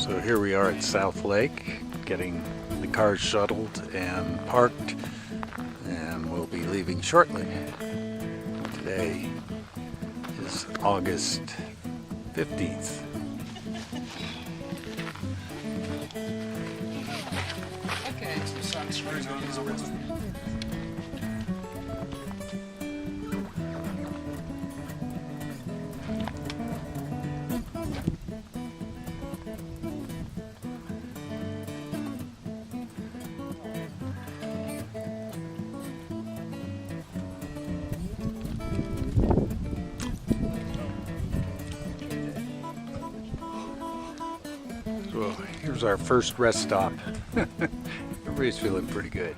So here we are at South Lake, getting the cars shuttled and parked, and we'll be leaving shortly. Today is August 15th. Okay, so the sun screws on his wrist. So here's our first rest stop. Everybody's feeling pretty good.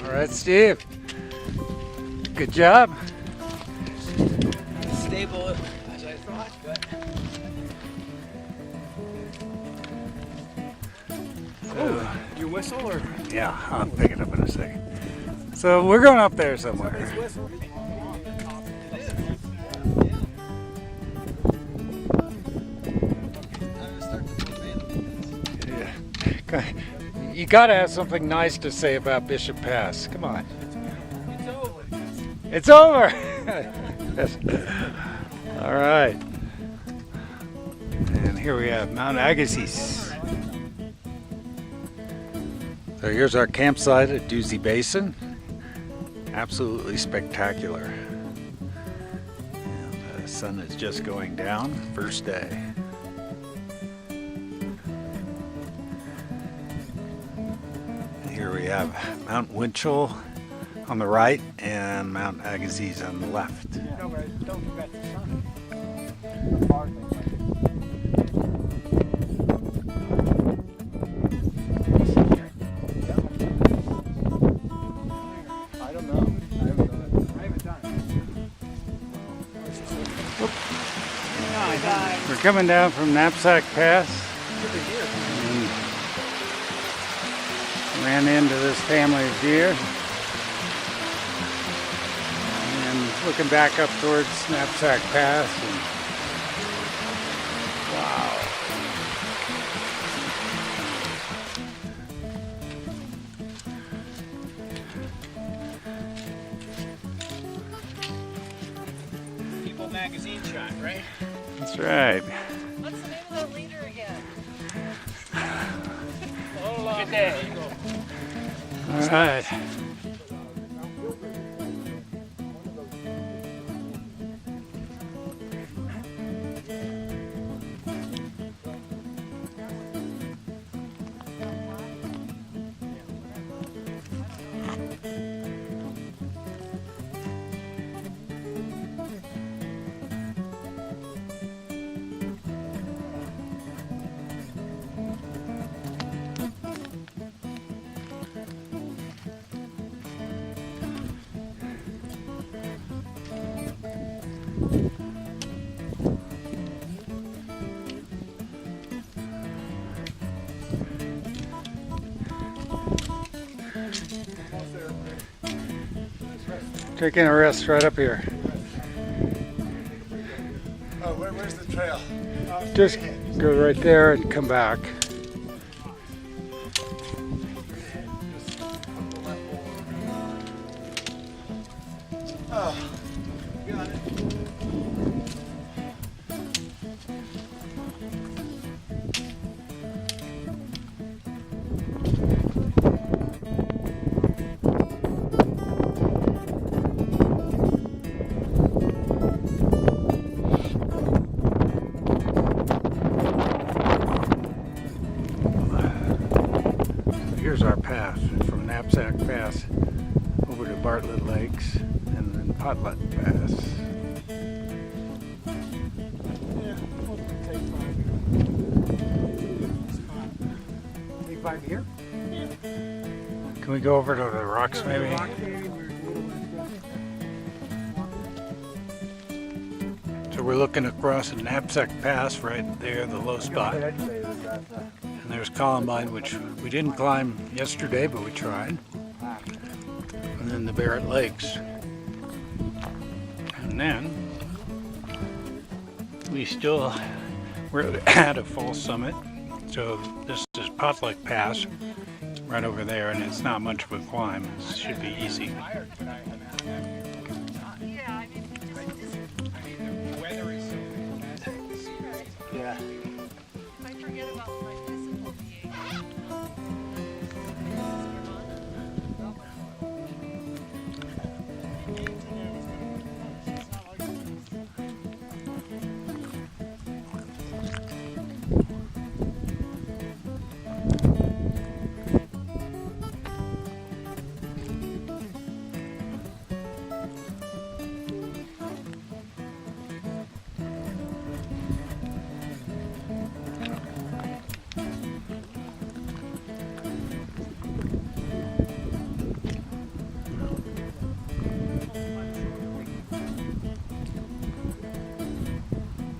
All right, Steve. Good job. Stable as I thought, but. So, You whistle or? yeah, I'll pick it up in a second. So we're going up there somewhere. Whistle. Yeah. You gotta have something nice to say about Bishop Pass. Come on. It's over. It's over. All right. And here we have Mount Agassiz. So here's our campsite at Doozy Basin. Absolutely spectacular. And the sun is just going down. First day. Here we have Mount Winchell on the right and Mount Agassiz on the left. Don't forget the sun. I don't know. I haven't done it. We're coming down from Knapsack Pass. And ran into this family of deer. And looking back up towards Knapsack Pass. And wow. People magazine shot, right? That's right. What's the name of that leader again? Good day. All right. Taking a rest right up here. Oh, where's the trail? Just go right there and come back. Oh, got it. Here's our path from Knapsack Pass over to Bartlett Lakes and then Potluck Pass. Yeah, we'll take 5. Take 5 here? Can we go over to the rocks maybe? So we're looking across the Knapsack Pass right there, the low spot. And there's Columbine, which we didn't climb yesterday, but we tried. And then the Barrett Lakes. And And then we're at a false summit. So this is Potluck Pass right over there, and it's not much of a climb. It should be easy. Yeah, I mean, The weather is so Yeah. I forget about my physical being.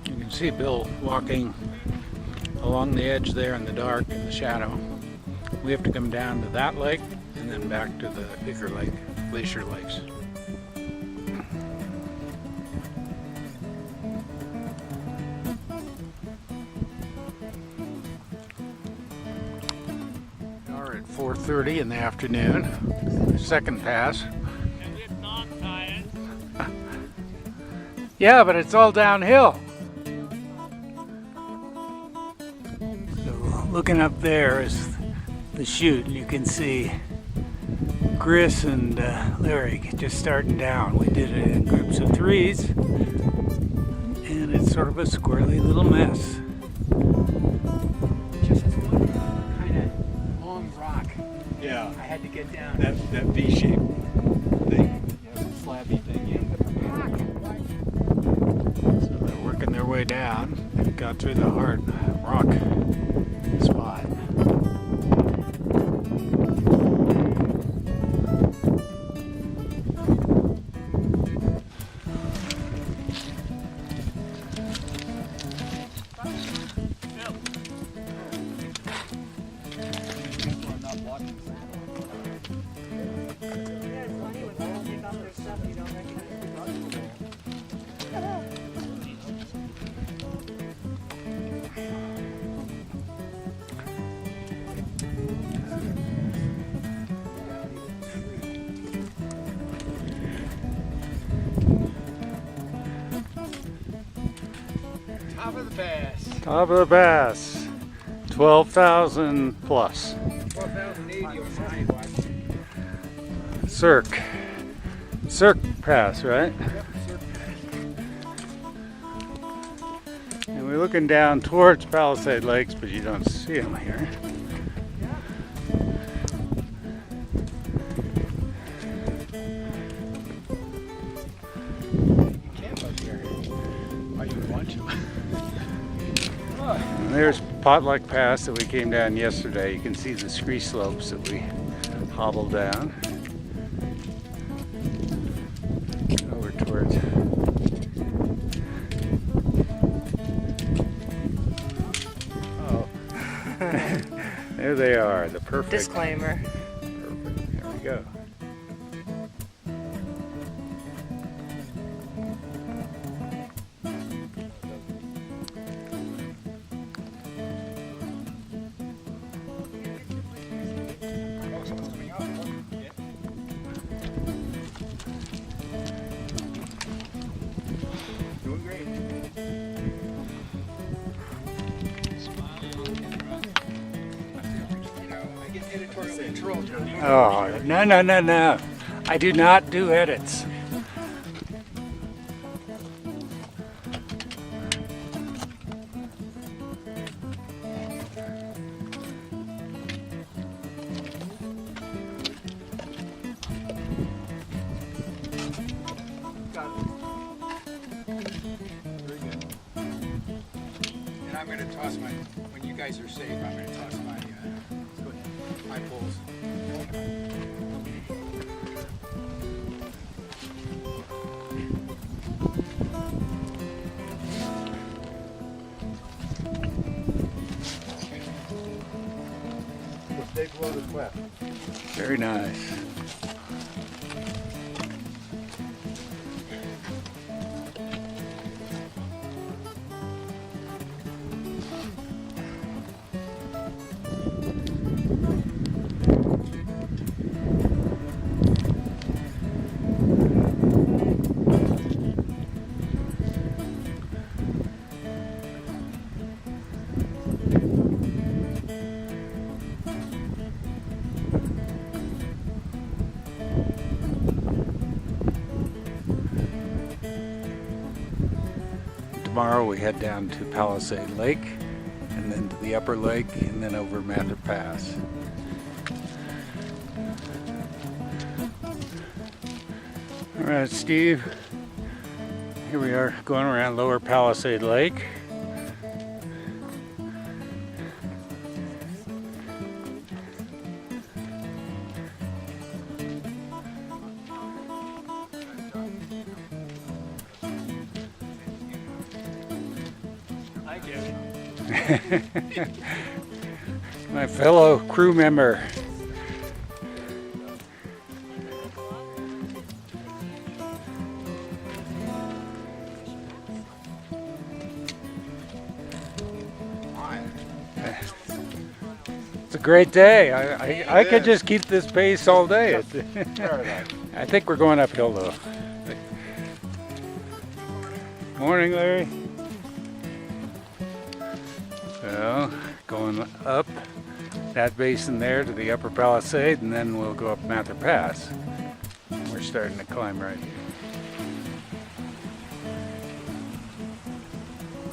You can see Bill walking along the edge there in the dark, in the shadow. We have to come down to that lake and then back to the bigger lake, Glacier Lakes. We are at 4:30 in the afternoon, second pass. Yeah, but it's all downhill. So looking up there is the chute. You can see Chris and Larry just starting down. We did it in groups of threes, and it's sort of a squirrely little mess. just this one kind of long rock. Yeah. I had to get down. That V-shaped thing, slabby thing. So they're working their way down and got through the hard rock spot. Yeah, it's funny when people take off their stuff, you don't recognize the dog. Top of the pass. Top of the pass, 12,000 plus. 12,080 on my watch. Cirque Pass, right? And we're looking down towards Palisade Lakes, but you don't see them here. Camp up here. Are you want to? And there's Potluck Pass that we came down yesterday. You can see the scree slopes that we hobbled down. Over towards. Oh. There they are, the perfect. Disclaimer. Perfect. There we go. Oh, someone's coming out. Yeah. Doing great. You know, I get editorial control, Joe. Oh, no. I do not do edits. Got it. Very good. And I'm going to toss my, when you guys are safe, I'm going to toss my poles. Big load of wet. Very nice. Tomorrow we head down to Palisade Lake, and then to the upper lake, and then over Mather Pass. All right, Steve. Here we are going around Lower Palisade Lake. I get it. My fellow crew member. It's a great day. I could just keep this pace all day. I think we're going uphill though. Morning, Larry. So, going up that basin there to the upper Palisade, and then we'll go up Mather Pass. We're starting to climb right here.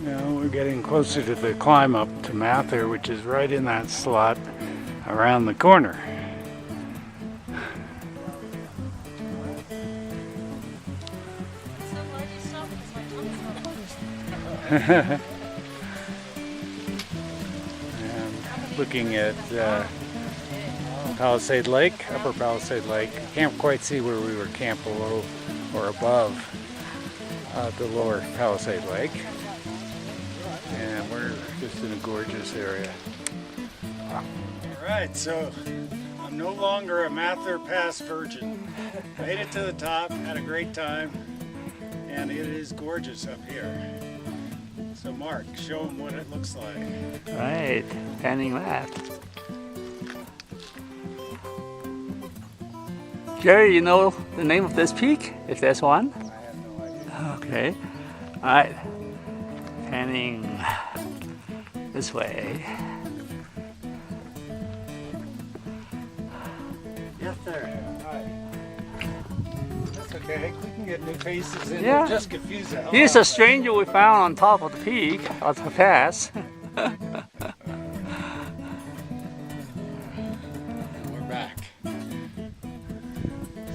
Now we're getting closer to the climb up to Mather, which is right in that slot around the corner. And looking at Palisade Lake, upper Palisade Lake. Can't quite see where we were camped below or above the lower Palisade Lake. And we're just in a gorgeous area. All right, so I'm no longer a Mather Pass virgin. Made it to the top, had a great time, and it is gorgeous up here. So Mark, show them what it looks like. Right, panning left. Jerry, you know the name of this peak, if there's one? I have no idea. Okay. All right. Panning this way. Yes, sir. That's okay. We can get new faces in. Yeah. We'll just confuse the hell Here's out a of stranger we found on top of the peak, of the pass. We're back.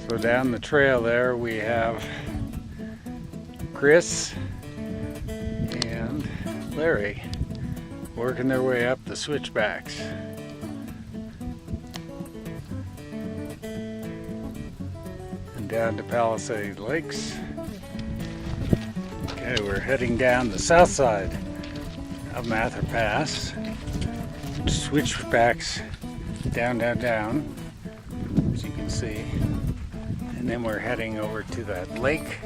So down the trail there we have Chris and Larry working their way up the switchbacks. And down to Palisade Lakes. Okay, we're heading down the south side of Mather Pass. Switchbacks down, down, down, as you can see. And then we're heading over to that lake,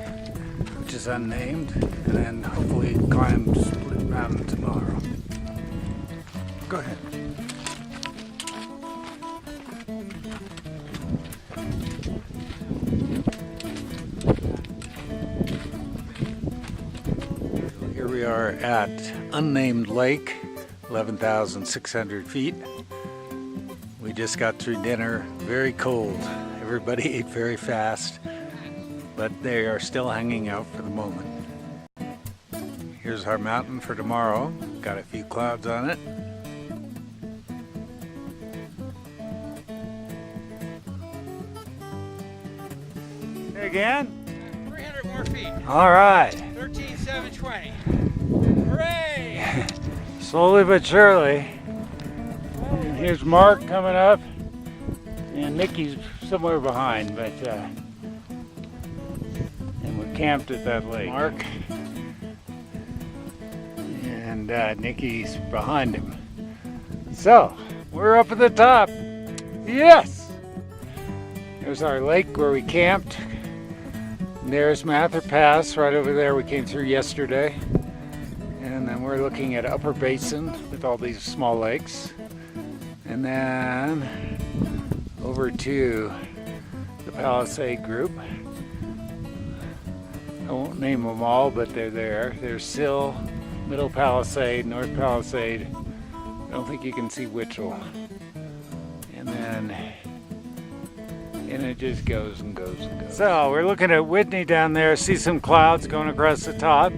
which is unnamed, and then hopefully climb Split Mountain tomorrow. Go ahead. Here we are at unnamed lake, 11,600 feet. We just got through dinner, very cold. Everybody ate very fast, but they are still hanging out for the moment. Here's our mountain for tomorrow. Got a few clouds on it. Say again? 300 more feet. All right. 13,720. Hooray! Slowly but surely. And here's Mark coming up, and Nikki's somewhere behind, but and we're camped at that lake. Mark and Nikki's behind him. So we're up at the top. Yes. There's our lake where we camped. And there's Mather Pass right over there. We came through yesterday. And then we're looking at Upper Basin with all these small lakes. And then over to the Palisade group. I won't name them all, but they're there. There's Sill, Middle Palisade, North Palisade. I don't think you can see Witchell. And then And it just goes and goes and goes. So we're looking at Whitney down there, see some clouds going across the top.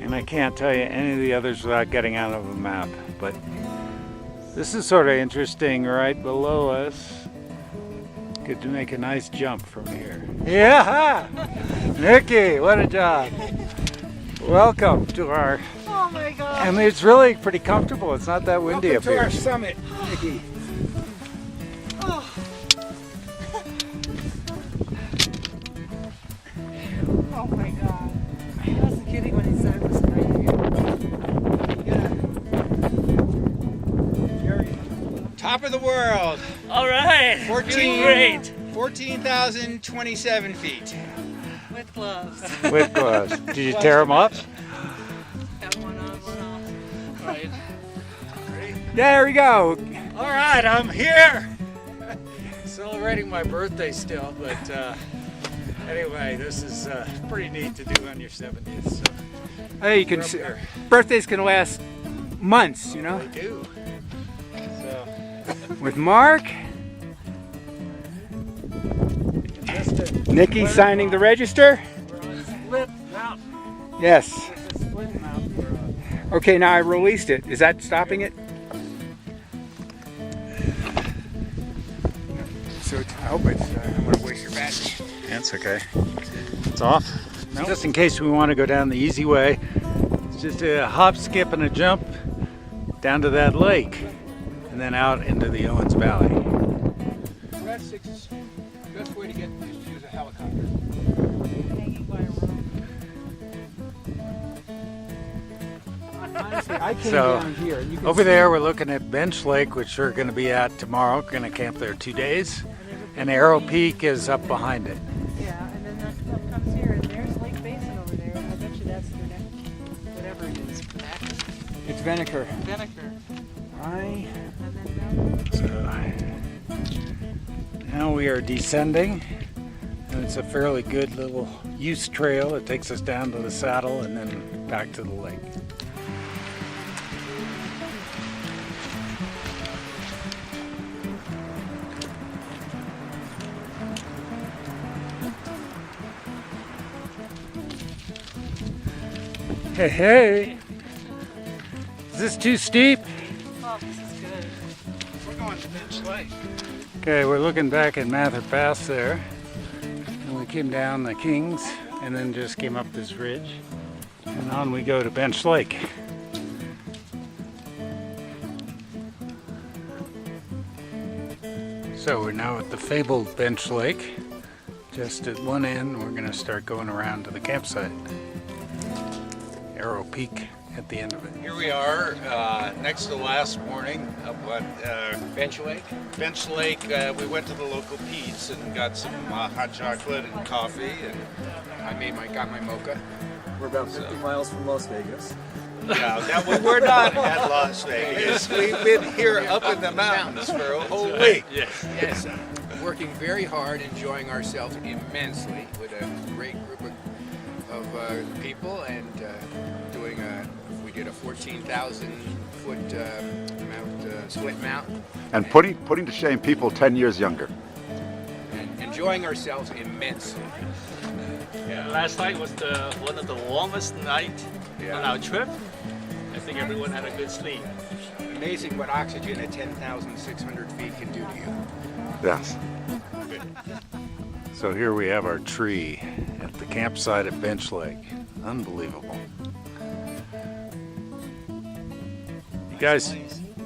And I can't tell you any of the others without getting out of a map. But this is sort of interesting right below us. Get to make a nice jump from here. Yeah! Nikki, what a job. Welcome to our... Oh my God. And it's really pretty comfortable. It's not that windy up Welcome to here. our summit, Nikki. Oh my God. I wasn't kidding when he said it was great. Top of the world. All right. 14,027 feet. With gloves. With gloves. Did you tear them up? Got one on, one off. All right. There we go. All right, I'm here. Celebrating my birthday still, but anyway, this is pretty neat to do on your 70th. So Hey, you can we're up see, there. birthdays can last months, you know. They do. So With Mark, Nikki signing the register. we're on Split Mountain. Yes. It's a Split Mountain we're on. Okay, now I released it. Is that stopping it? So I hope it's. I'm gonna waste your battery. That's okay. It's off. Nope. Just in case we want to go down the easy way, it's just a hop, skip, and a jump down to that lake, and then out into the Owens Valley. Red 6. Best way to get is to use a helicopter. Hanging by a rope. Honestly, I came So, down here. And you can Over see- there, we're looking at Bench Lake, which we're going to be at tomorrow. We're going to camp there 2 days, and Arrow Peak is up behind it. Yeah, and then that stuff comes here, and there's Lake Basin over there. I bet you that's their next, whatever it is. It's Vinegar. Vinegar. I. And then So now we are descending, and it's a fairly good little use trail. It takes us down to the saddle and then back to the lake. Hey, hey! Is this too steep? oh, this is good. We're going to Bench Lake. Okay, we're looking back at Mather Pass there. And we came down the Kings and then just came up this ridge. And on we go to Bench Lake. So we're now at the fabled Bench Lake. Just at one end, we're going to start going around to the campsite. Arrow Peak at the end of it. Here we are, next to last morning up at Bench Lake. Bench Lake. We went to the local Pete's and got some hot chocolate and coffee. And Got my mocha. We're about 50 miles from Las Vegas. yeah, now we're not at Las Vegas. We've been here up in the mountains for a whole week. Yes. Working very hard, enjoying ourselves immensely with a great group of people, and we did a 14,000 foot split mountain, And putting to shame people 10 years younger. and enjoying ourselves immensely. Last night was one of the warmest nights on our trip. I think everyone had a good sleep. Amazing what oxygen at 10,600 feet can do to you. Yes. So here we have our tree at the campsite at Bench Lake. Unbelievable.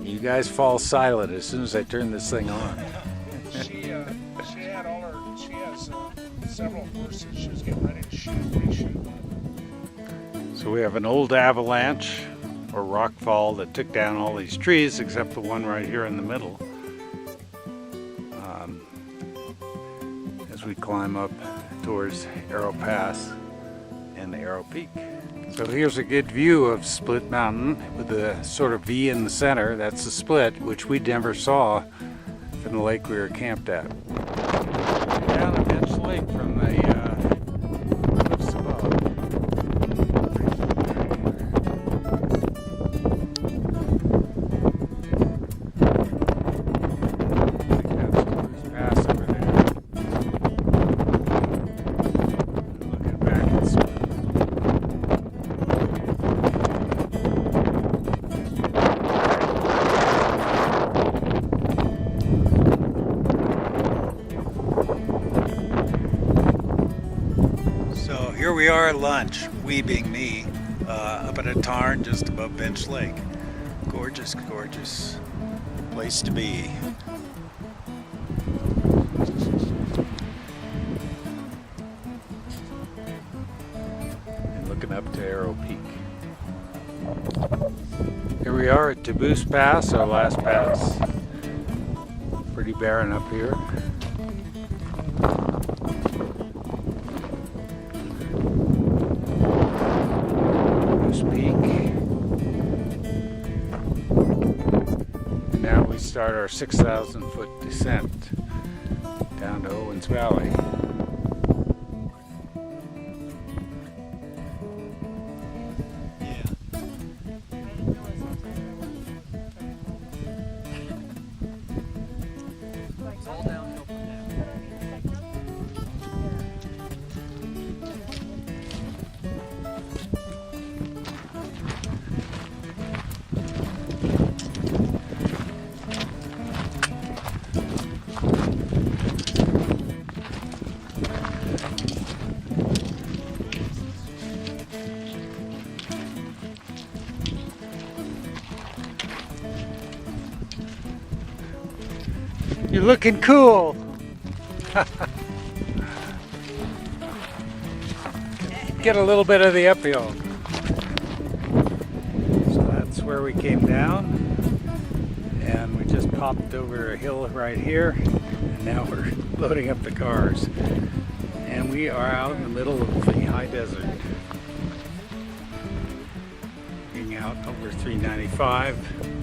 You guys fall silent as soon as I turn this thing on. She had all her, she has several horses she was getting ready to reshoot. So we have an old avalanche or rock fall that took down all these trees except the one right here in the middle. As we climb up towards Arrow Pass and Arrow Peak. So here's a good view of Split Mountain with the sort of V in the center. That's the split, which we never saw from the lake we were camped at. Down at Bench Lake from the cliffs above. we are at lunch, we being me, up at a tarn just above Bench Lake. Gorgeous, gorgeous place to be. And looking up to Arrow Peak. Here we are at Taboose Pass, our last pass. Pretty barren up here. Now we start our 6,000 foot descent down to Owens Valley. It's all downhill from there. You're looking cool. Get a little bit of the uphill. So that's where we came down, and we just popped over a hill right here, and now we're loading up the cars. And we are out in the middle of the high desert. Looking out over 395.